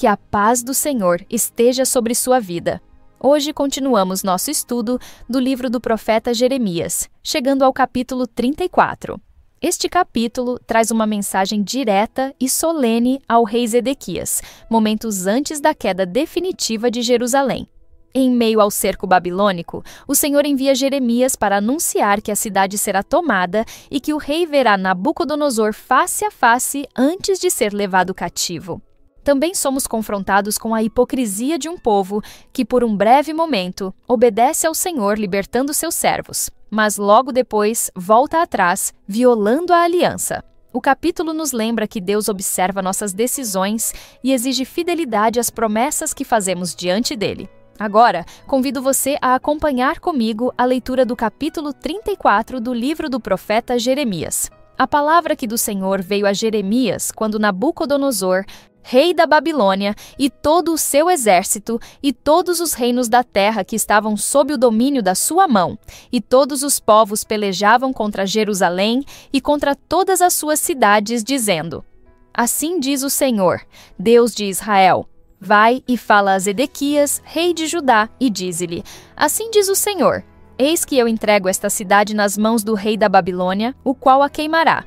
Que a paz do Senhor esteja sobre sua vida. Hoje continuamos nosso estudo do livro do profeta Jeremias, chegando ao capítulo 34. Este capítulo traz uma mensagem direta e solene ao rei Zedequias, momentos antes da queda definitiva de Jerusalém. Em meio ao cerco babilônico, o Senhor envia Jeremias para anunciar que a cidade será tomada e que o rei verá Nabucodonosor face a face antes de ser levado cativo. Também somos confrontados com a hipocrisia de um povo que, por um breve momento, obedece ao Senhor libertando seus servos, mas logo depois volta atrás, violando a aliança. O capítulo nos lembra que Deus observa nossas decisões e exige fidelidade às promessas que fazemos diante dele. Agora, convido você a acompanhar comigo a leitura do capítulo 34 do livro do profeta Jeremias. A palavra que do Senhor veio a Jeremias quando Nabucodonosor, rei da Babilônia, e todo o seu exército, e todos os reinos da terra que estavam sob o domínio da sua mão, e todos os povos pelejavam contra Jerusalém e contra todas as suas cidades, dizendo: Assim diz o Senhor, Deus de Israel: Vai e fala a Zedequias, rei de Judá, e dize-lhe: Assim diz o Senhor: Eis que eu entrego esta cidade nas mãos do rei da Babilônia, o qual a queimará.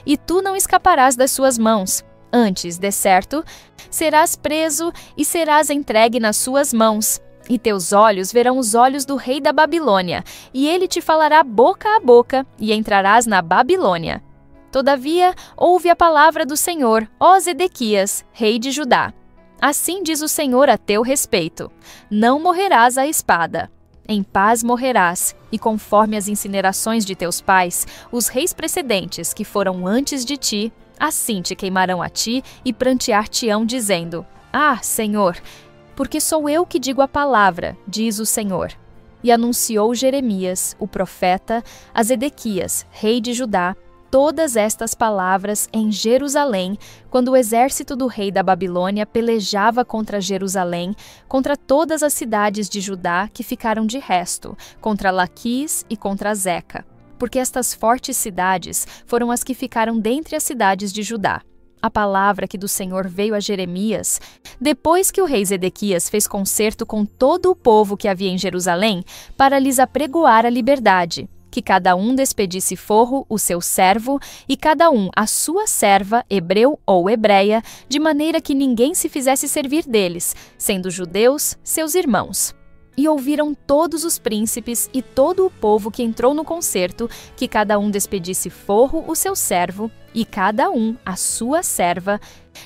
E tu não escaparás das suas mãos. Antes, de certo, serás preso e serás entregue nas suas mãos. E teus olhos verão os olhos do rei da Babilônia, e ele te falará boca a boca, e entrarás na Babilônia. Todavia, ouve a palavra do Senhor, ó Zedequias, rei de Judá. Assim diz o Senhor a teu respeito: Não morrerás à espada. Em paz morrerás, e conforme as incinerações de teus pais, os reis precedentes que foram antes de ti, assim te queimarão a ti e prantear-te-ão, dizendo: Ah, Senhor, porque sou eu que digo a palavra, diz o Senhor. E anunciou Jeremias, o profeta, a Zedequias, rei de Judá, todas estas palavras em Jerusalém, quando o exército do rei da Babilônia pelejava contra Jerusalém, contra todas as cidades de Judá que ficaram de resto, contra Laquis e contra Zeca. Porque estas fortes cidades foram as que ficaram dentre as cidades de Judá. A palavra que do Senhor veio a Jeremias, depois que o rei Zedequias fez concerto com todo o povo que havia em Jerusalém, para lhes apregoar a liberdade, que cada um despedisse forro o seu servo, e cada um a sua serva, hebreu ou hebreia, de maneira que ninguém se fizesse servir deles, sendo judeus seus irmãos. E ouviram todos os príncipes e todo o povo que entrou no concerto, que cada um despedisse forro o seu servo, e cada um a sua serva,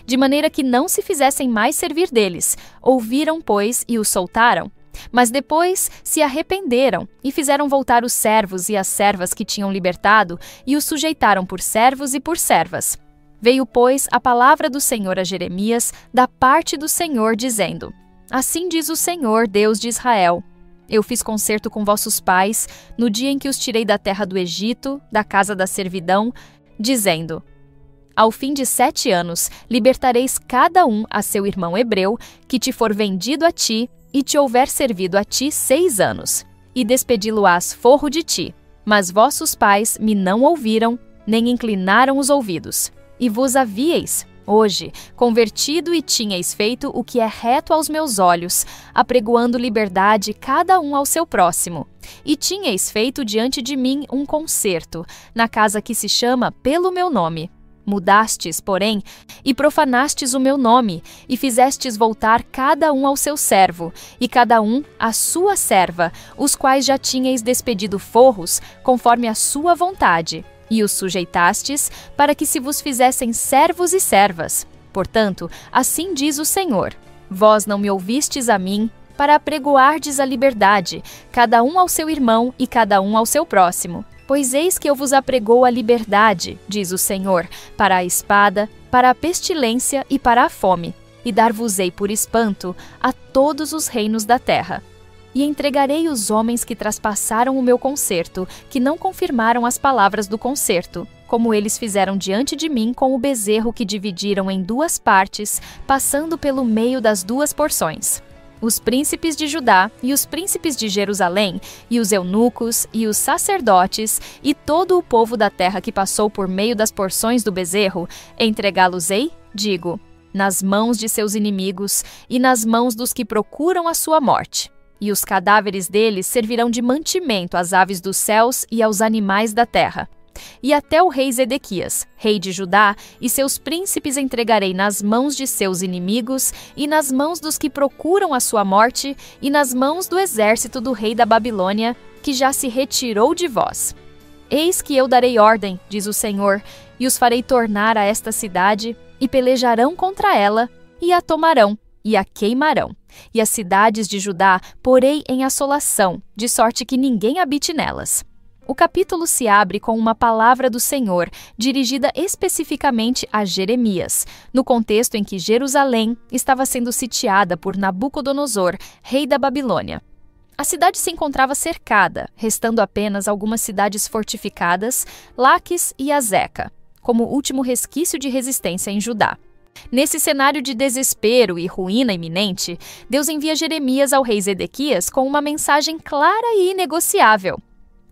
de maneira que não se fizessem mais servir deles. Ouviram, pois, e os soltaram. Mas depois se arrependeram, e fizeram voltar os servos e as servas que tinham libertado, e os sujeitaram por servos e por servas. Veio, pois, a palavra do Senhor a Jeremias, da parte do Senhor, dizendo: Assim diz o Senhor, Deus de Israel: Eu fiz concerto com vossos pais, no dia em que os tirei da terra do Egito, da casa da servidão, dizendo: Ao fim de 7 anos, libertareis cada um a seu irmão hebreu, que te for vendido a ti, e te houver servido a ti 6 anos, e despedi-lo-ás forro de ti. Mas vossos pais me não ouviram, nem inclinaram os ouvidos. E vos havíeis, hoje, convertido e tinhais feito o que é reto aos meus olhos, apregoando liberdade cada um ao seu próximo. E tinhais feito diante de mim um concerto, na casa que se chama pelo meu nome. Mudastes, porém, e profanastes o meu nome, e fizestes voltar cada um ao seu servo, e cada um à sua serva, os quais já tinhais despedido forros, conforme a sua vontade, e os sujeitastes, para que se vos fizessem servos e servas. Portanto, assim diz o Senhor: Vós não me ouvistes a mim, para apregoardes a liberdade, cada um ao seu irmão e cada um ao seu próximo. Pois eis que eu vos apregou a liberdade, diz o Senhor, para a espada, para a pestilência e para a fome, e dar-vos-ei por espanto a todos os reinos da terra. E entregarei os homens que traspassaram o meu concerto, que não confirmaram as palavras do concerto, como eles fizeram diante de mim com o bezerro que dividiram em 2 partes, passando pelo meio das 2 porções. Os príncipes de Judá e os príncipes de Jerusalém, e os eunucos, e os sacerdotes, e todo o povo da terra que passou por meio das porções do bezerro, entregá-los-ei, digo, nas mãos de seus inimigos e nas mãos dos que procuram a sua morte. E os cadáveres deles servirão de mantimento às aves dos céus e aos animais da terra. E até o rei Zedequias, rei de Judá, e seus príncipes entregarei nas mãos de seus inimigos e nas mãos dos que procuram a sua morte e nas mãos do exército do rei da Babilônia, que já se retirou de vós. Eis que eu darei ordem, diz o Senhor, e os farei tornar a esta cidade, e pelejarão contra ela, e a tomarão, e a queimarão. E as cidades de Judá porei em assolação, de sorte que ninguém habite nelas. O capítulo se abre com uma palavra do Senhor, dirigida especificamente a Jeremias, no contexto em que Jerusalém estava sendo sitiada por Nabucodonosor, rei da Babilônia. A cidade se encontrava cercada, restando apenas algumas cidades fortificadas, Laques e Azeca, como último resquício de resistência em Judá. Nesse cenário de desespero e ruína iminente, Deus envia Jeremias ao rei Zedequias com uma mensagem clara e inegociável.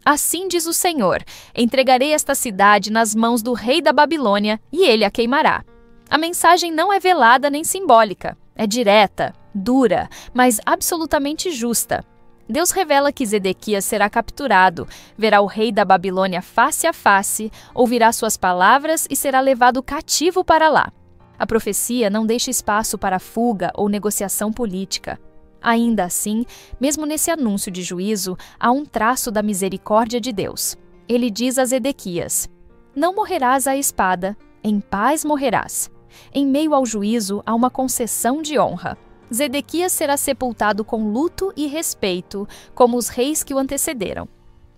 Assim diz o Senhor, entregarei esta cidade nas mãos do rei da Babilônia e ele a queimará. A mensagem não é velada nem simbólica, é direta, dura, mas absolutamente justa. Deus revela que Zedequias será capturado, verá o rei da Babilônia face a face, ouvirá suas palavras e será levado cativo para lá. A profecia não deixa espaço para fuga ou negociação política. Ainda assim, mesmo nesse anúncio de juízo, há um traço da misericórdia de Deus. Ele diz a Zedequias: não morrerás à espada, em paz morrerás. Em meio ao juízo, há uma concessão de honra. Zedequias será sepultado com luto e respeito, como os reis que o antecederam.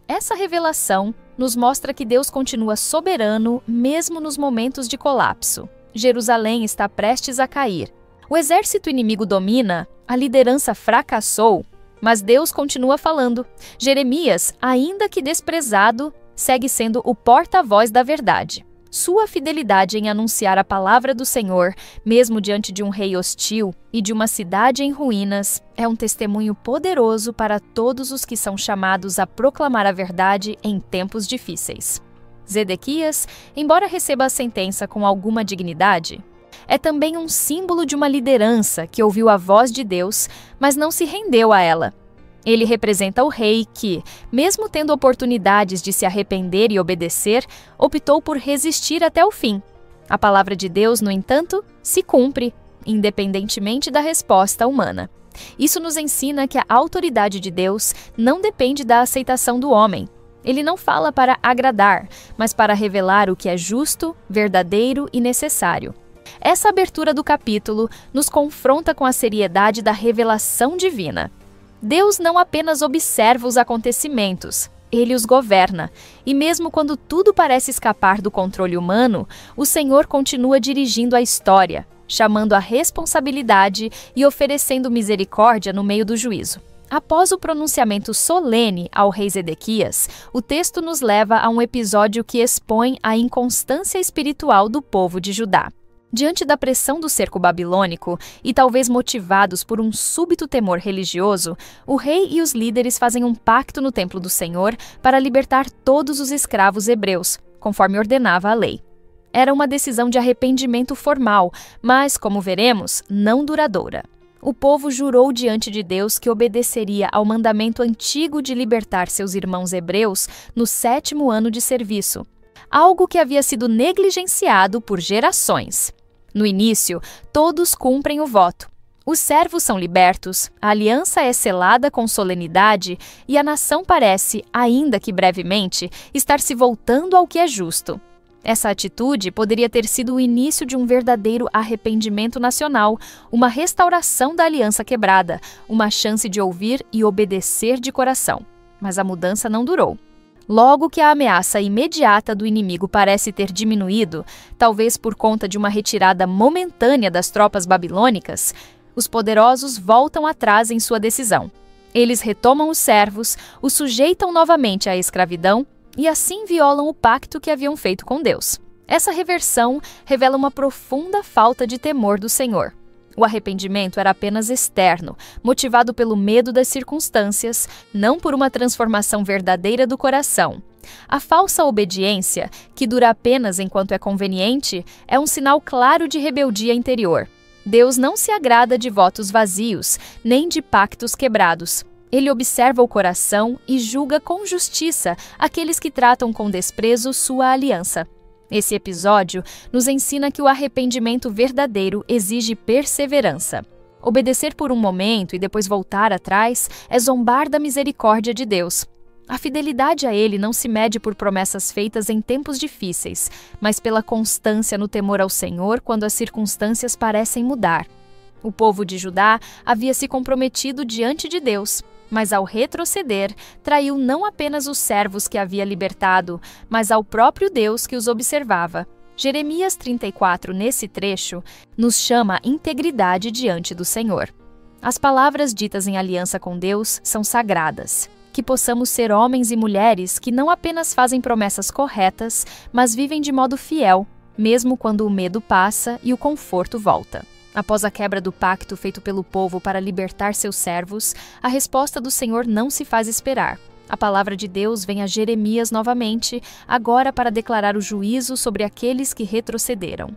Essa revelação nos mostra que Deus continua soberano mesmo nos momentos de colapso. Jerusalém está prestes a cair. O exército inimigo domina, a liderança fracassou, mas Deus continua falando. Jeremias, ainda que desprezado, segue sendo o porta-voz da verdade. Sua fidelidade em anunciar a palavra do Senhor, mesmo diante de um rei hostil e de uma cidade em ruínas, é um testemunho poderoso para todos os que são chamados a proclamar a verdade em tempos difíceis. Zedequias, embora receba a sentença com alguma dignidade, é também um símbolo de uma liderança que ouviu a voz de Deus, mas não se rendeu a ela. Ele representa o rei que, mesmo tendo oportunidades de se arrepender e obedecer, optou por resistir até o fim. A palavra de Deus, no entanto, se cumpre, independentemente da resposta humana. Isso nos ensina que a autoridade de Deus não depende da aceitação do homem. Ele não fala para agradar, mas para revelar o que é justo, verdadeiro e necessário. Essa abertura do capítulo nos confronta com a seriedade da revelação divina. Deus não apenas observa os acontecimentos, ele os governa. E mesmo quando tudo parece escapar do controle humano, o Senhor continua dirigindo a história, chamando a responsabilidade e oferecendo misericórdia no meio do juízo. Após o pronunciamento solene ao rei Zedequias, o texto nos leva a um episódio que expõe a inconstância espiritual do povo de Judá. Diante da pressão do cerco babilônico, e talvez motivados por um súbito temor religioso, o rei e os líderes fazem um pacto no templo do Senhor para libertar todos os escravos hebreus, conforme ordenava a lei. Era uma decisão de arrependimento formal, mas, como veremos, não duradoura. O povo jurou diante de Deus que obedeceria ao mandamento antigo de libertar seus irmãos hebreus no 7º ano de serviço, algo que havia sido negligenciado por gerações. No início, todos cumprem o voto. Os servos são libertos, a aliança é selada com solenidade e a nação parece, ainda que brevemente, estar se voltando ao que é justo. Essa atitude poderia ter sido o início de um verdadeiro arrependimento nacional, uma restauração da aliança quebrada, uma chance de ouvir e obedecer de coração. Mas a mudança não durou. Logo que a ameaça imediata do inimigo parece ter diminuído, talvez por conta de uma retirada momentânea das tropas babilônicas, os poderosos voltam atrás em sua decisão. Eles retomam os servos, os sujeitam novamente à escravidão e assim violam o pacto que haviam feito com Deus. Essa reversão revela uma profunda falta de temor do Senhor. O arrependimento era apenas externo, motivado pelo medo das circunstâncias, não por uma transformação verdadeira do coração. A falsa obediência, que dura apenas enquanto é conveniente, é um sinal claro de rebeldia interior. Deus não se agrada de votos vazios, nem de pactos quebrados. Ele observa o coração e julga com justiça aqueles que tratam com desprezo sua aliança. Esse episódio nos ensina que o arrependimento verdadeiro exige perseverança. Obedecer por um momento e depois voltar atrás é zombar da misericórdia de Deus. A fidelidade a Ele não se mede por promessas feitas em tempos difíceis, mas pela constância no temor ao Senhor quando as circunstâncias parecem mudar. O povo de Judá havia se comprometido diante de Deus, mas ao retroceder, traiu não apenas os servos que havia libertado, mas ao próprio Deus que os observava. Jeremias 34, nesse trecho, nos chama à integridade diante do Senhor. As palavras ditas em aliança com Deus são sagradas. Que possamos ser homens e mulheres que não apenas fazem promessas corretas, mas vivem de modo fiel, mesmo quando o medo passa e o conforto volta. Após a quebra do pacto feito pelo povo para libertar seus servos, a resposta do Senhor não se faz esperar. A palavra de Deus vem a Jeremias novamente, agora para declarar o juízo sobre aqueles que retrocederam.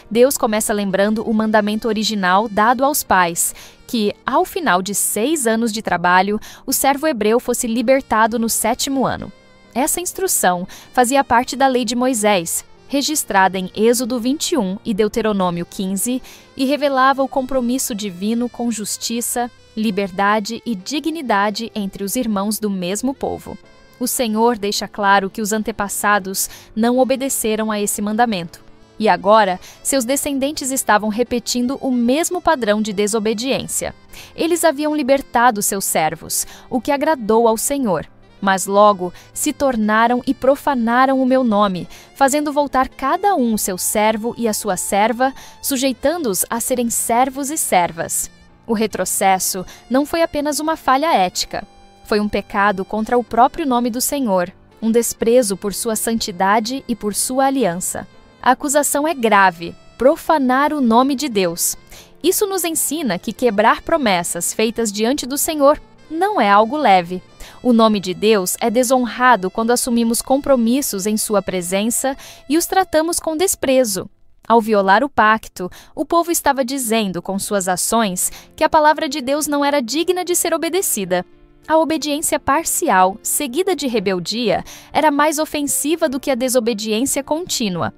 Deus começa lembrando o mandamento original dado aos pais, que, ao final de 6 anos de trabalho, o servo hebreu fosse libertado no 7º ano. Essa instrução fazia parte da lei de Moisés, registrada em Êxodo 21 e Deuteronômio 15, e revelava o compromisso divino com justiça, liberdade e dignidade entre os irmãos do mesmo povo. O Senhor deixa claro que os antepassados não obedeceram a esse mandamento. E agora, seus descendentes estavam repetindo o mesmo padrão de desobediência. Eles haviam libertado seus servos, o que agradou ao Senhor. Mas logo se tornaram e profanaram o meu nome, fazendo voltar cada um o seu servo e a sua serva, sujeitando-os a serem servos e servas. O retrocesso não foi apenas uma falha ética. Foi um pecado contra o próprio nome do Senhor, um desprezo por sua santidade e por sua aliança. A acusação é grave: profanar o nome de Deus. Isso nos ensina que quebrar promessas feitas diante do Senhor não é algo leve. O nome de Deus é desonrado quando assumimos compromissos em sua presença e os tratamos com desprezo. Ao violar o pacto, o povo estava dizendo com suas ações que a palavra de Deus não era digna de ser obedecida. A obediência parcial, seguida de rebeldia, era mais ofensiva do que a desobediência contínua,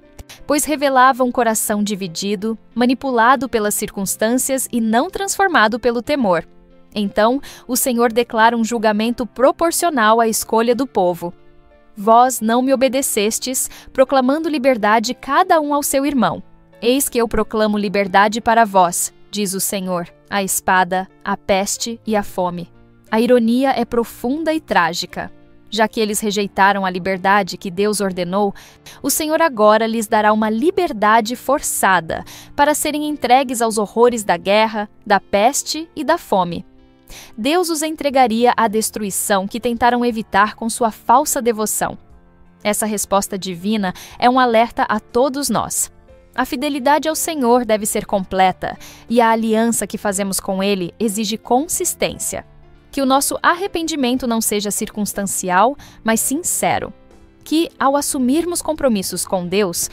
pois revelava um coração dividido, manipulado pelas circunstâncias e não transformado pelo temor. Então, o Senhor declara um julgamento proporcional à escolha do povo. Vós não me obedecestes, proclamando liberdade cada um ao seu irmão. Eis que eu proclamo liberdade para vós, diz o Senhor, a espada, a peste e a fome. A ironia é profunda e trágica. Já que eles rejeitaram a liberdade que Deus ordenou, o Senhor agora lhes dará uma liberdade forçada para serem entregues aos horrores da guerra, da peste e da fome. Deus os entregaria à destruição que tentaram evitar com sua falsa devoção. Essa resposta divina é um alerta a todos nós. A fidelidade ao Senhor deve ser completa, e a aliança que fazemos com Ele exige consistência. Que o nosso arrependimento não seja circunstancial, mas sincero. Que, ao assumirmos compromissos com Deus,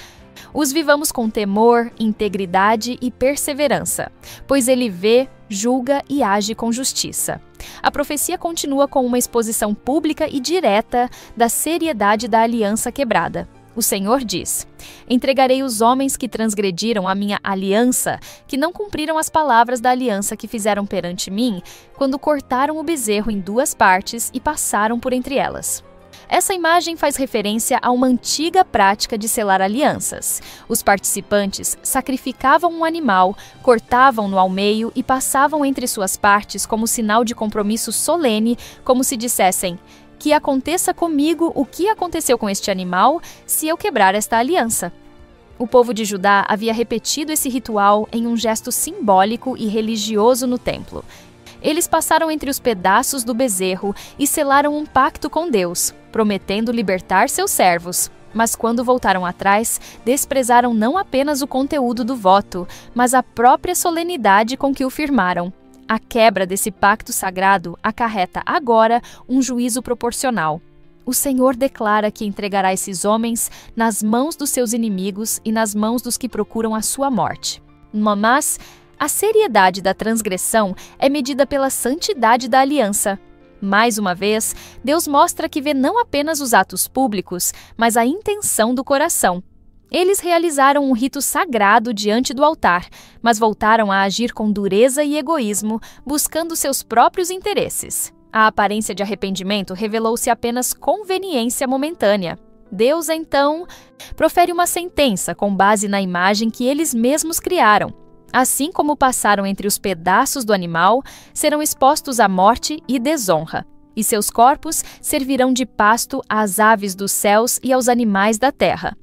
os vivamos com temor, integridade e perseverança, pois Ele vê, julga e age com justiça. A profecia continua com uma exposição pública e direta da seriedade da aliança quebrada. O Senhor diz: entregarei os homens que transgrediram a minha aliança, que não cumpriram as palavras da aliança que fizeram perante mim, quando cortaram o bezerro em 2 partes e passaram por entre elas. Essa imagem faz referência a uma antiga prática de selar alianças. Os participantes sacrificavam um animal, cortavam-no ao meio e passavam entre suas partes como sinal de compromisso solene, como se dissessem: que aconteça comigo o que aconteceu com este animal se eu quebrar esta aliança. O povo de Judá havia repetido esse ritual em um gesto simbólico e religioso no templo. Eles passaram entre os pedaços do bezerro e selaram um pacto com Deus, prometendo libertar seus servos. Mas quando voltaram atrás, desprezaram não apenas o conteúdo do voto, mas a própria solenidade com que o firmaram. A quebra desse pacto sagrado acarreta agora um juízo proporcional. O Senhor declara que entregará esses homens nas mãos dos seus inimigos e nas mãos dos que procuram a sua morte. Mas A seriedade da transgressão é medida pela santidade da aliança. Mais uma vez, Deus mostra que vê não apenas os atos públicos, mas a intenção do coração. Eles realizaram um rito sagrado diante do altar, mas voltaram a agir com dureza e egoísmo, buscando seus próprios interesses. A aparência de arrependimento revelou-se apenas conveniência momentânea. Deus, então, profere uma sentença com base na imagem que eles mesmos criaram. Assim como passaram entre os pedaços do animal, serão expostos à morte e desonra, e seus corpos servirão de pasto às aves dos céus e aos animais da terra.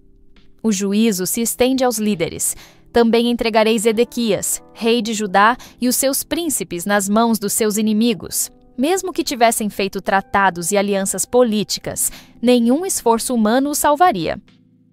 O juízo se estende aos líderes. Também entregarei Zedequias, rei de Judá, e os seus príncipes nas mãos dos seus inimigos. Mesmo que tivessem feito tratados e alianças políticas, nenhum esforço humano os salvaria.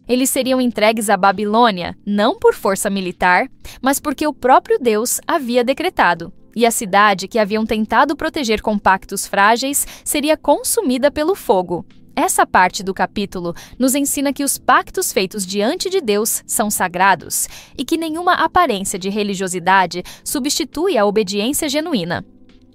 Eles seriam entregues à Babilônia, não por força militar, mas porque o próprio Deus havia decretado, e a cidade que haviam tentado proteger com pactos frágeis seria consumida pelo fogo. Essa parte do capítulo nos ensina que os pactos feitos diante de Deus são sagrados e que nenhuma aparência de religiosidade substitui a obediência genuína.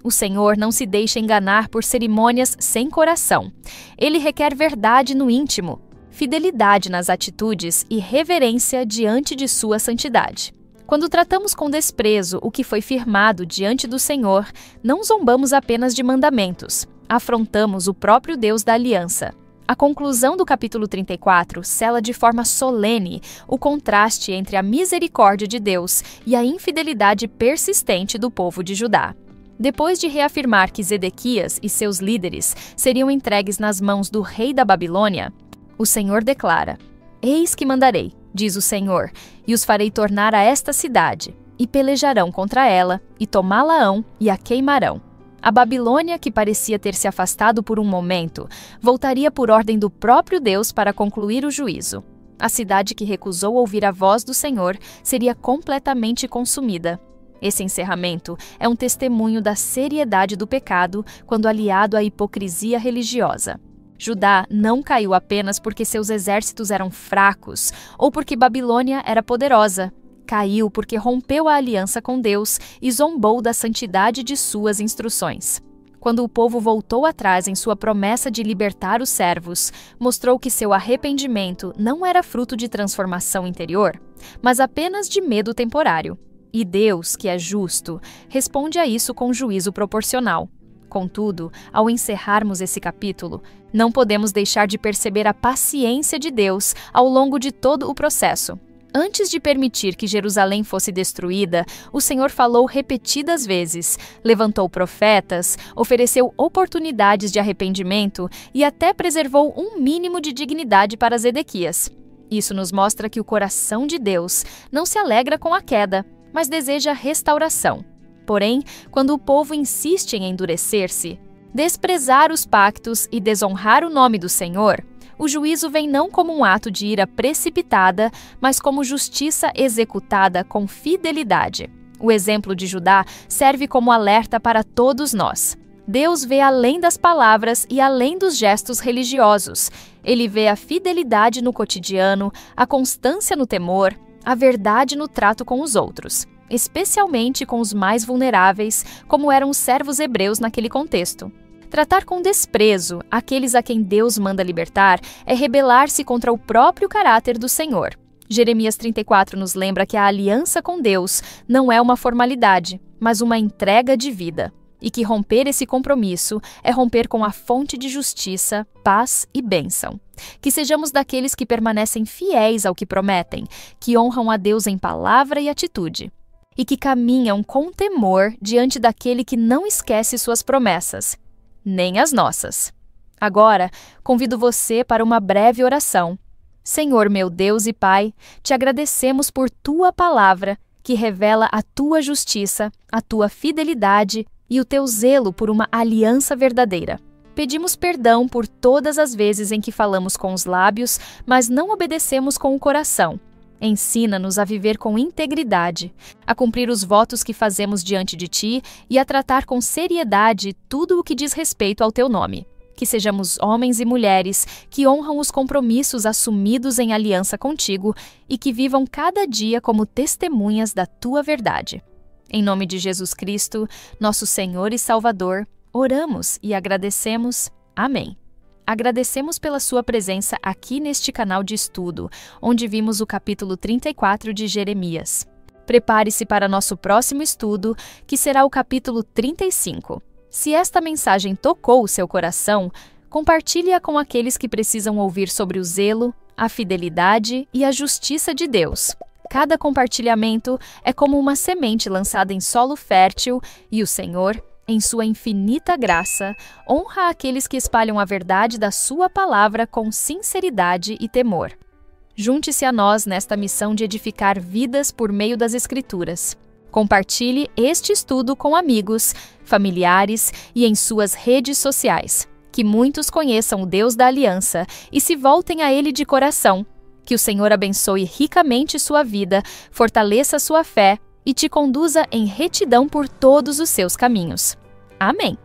O Senhor não se deixa enganar por cerimônias sem coração. Ele requer verdade no íntimo, fidelidade nas atitudes e reverência diante de sua santidade. Quando tratamos com desprezo o que foi firmado diante do Senhor, não zombamos apenas de mandamentos, afrontamos o próprio Deus da aliança. A conclusão do capítulo 34 sela de forma solene o contraste entre a misericórdia de Deus e a infidelidade persistente do povo de Judá. Depois de reafirmar que Zedequias e seus líderes seriam entregues nas mãos do rei da Babilônia, o Senhor declara: Eis que mandarei, diz o Senhor, e os farei tornar a esta cidade, e pelejarão contra ela, e tomá-la-ão, e a queimarão. A Babilônia, que parecia ter se afastado por um momento, voltaria por ordem do próprio Deus para concluir o juízo. A cidade que recusou ouvir a voz do Senhor seria completamente consumida. Esse encerramento é um testemunho da seriedade do pecado quando aliado à hipocrisia religiosa. Judá não caiu apenas porque seus exércitos eram fracos ou porque Babilônia era poderosa. Caiu porque rompeu a aliança com Deus e zombou da santidade de suas instruções. Quando o povo voltou atrás em sua promessa de libertar os servos, mostrou que seu arrependimento não era fruto de transformação interior, mas apenas de medo temporário. E Deus, que é justo, responde a isso com juízo proporcional. Contudo, ao encerrarmos esse capítulo, não podemos deixar de perceber a paciência de Deus ao longo de todo o processo. Antes de permitir que Jerusalém fosse destruída, o Senhor falou repetidas vezes, levantou profetas, ofereceu oportunidades de arrependimento e até preservou um mínimo de dignidade para Zedequias. Isso nos mostra que o coração de Deus não se alegra com a queda, mas deseja restauração. Porém, quando o povo insiste em endurecer-se, desprezar os pactos e desonrar o nome do Senhor, o juízo vem não como um ato de ira precipitada, mas como justiça executada com fidelidade. O exemplo de Judá serve como alerta para todos nós. Deus vê além das palavras e além dos gestos religiosos. Ele vê a fidelidade no cotidiano, a constância no temor, a verdade no trato com os outros, especialmente com os mais vulneráveis, como eram os servos hebreus naquele contexto. Tratar com desprezo aqueles a quem Deus manda libertar é rebelar-se contra o próprio caráter do Senhor. Jeremias 34 nos lembra que a aliança com Deus não é uma formalidade, mas uma entrega de vida, e que romper esse compromisso é romper com a fonte de justiça, paz e bênção. Que sejamos daqueles que permanecem fiéis ao que prometem, que honram a Deus em palavra e atitude, e que caminham com temor diante daquele que não esquece suas promessas, nem as nossas. Agora, convido você para uma breve oração. Senhor meu Deus e Pai, te agradecemos por tua palavra, que revela a tua justiça, a tua fidelidade e o teu zelo por uma aliança verdadeira. Pedimos perdão por todas as vezes em que falamos com os lábios, mas não obedecemos com o coração. Ensina-nos a viver com integridade, a cumprir os votos que fazemos diante de ti e a tratar com seriedade tudo o que diz respeito ao teu nome. Que sejamos homens e mulheres que honram os compromissos assumidos em aliança contigo e que vivam cada dia como testemunhas da tua verdade. Em nome de Jesus Cristo, nosso Senhor e Salvador, oramos e agradecemos. Amém. Agradecemos pela sua presença aqui neste canal de estudo, onde vimos o capítulo 34 de Jeremias. Prepare-se para nosso próximo estudo, que será o capítulo 35. Se esta mensagem tocou o seu coração, compartilhe-a com aqueles que precisam ouvir sobre o zelo, a fidelidade e a justiça de Deus. Cada compartilhamento é como uma semente lançada em solo fértil e o Senhor, em sua infinita graça, honra aqueles que espalham a verdade da sua palavra com sinceridade e temor. Junte-se a nós nesta missão de edificar vidas por meio das Escrituras. Compartilhe este estudo com amigos, familiares e em suas redes sociais. Que muitos conheçam o Deus da Aliança e se voltem a Ele de coração. Que o Senhor abençoe ricamente sua vida, fortaleça sua fé e te conduza em retidão por todos os seus caminhos. Amém.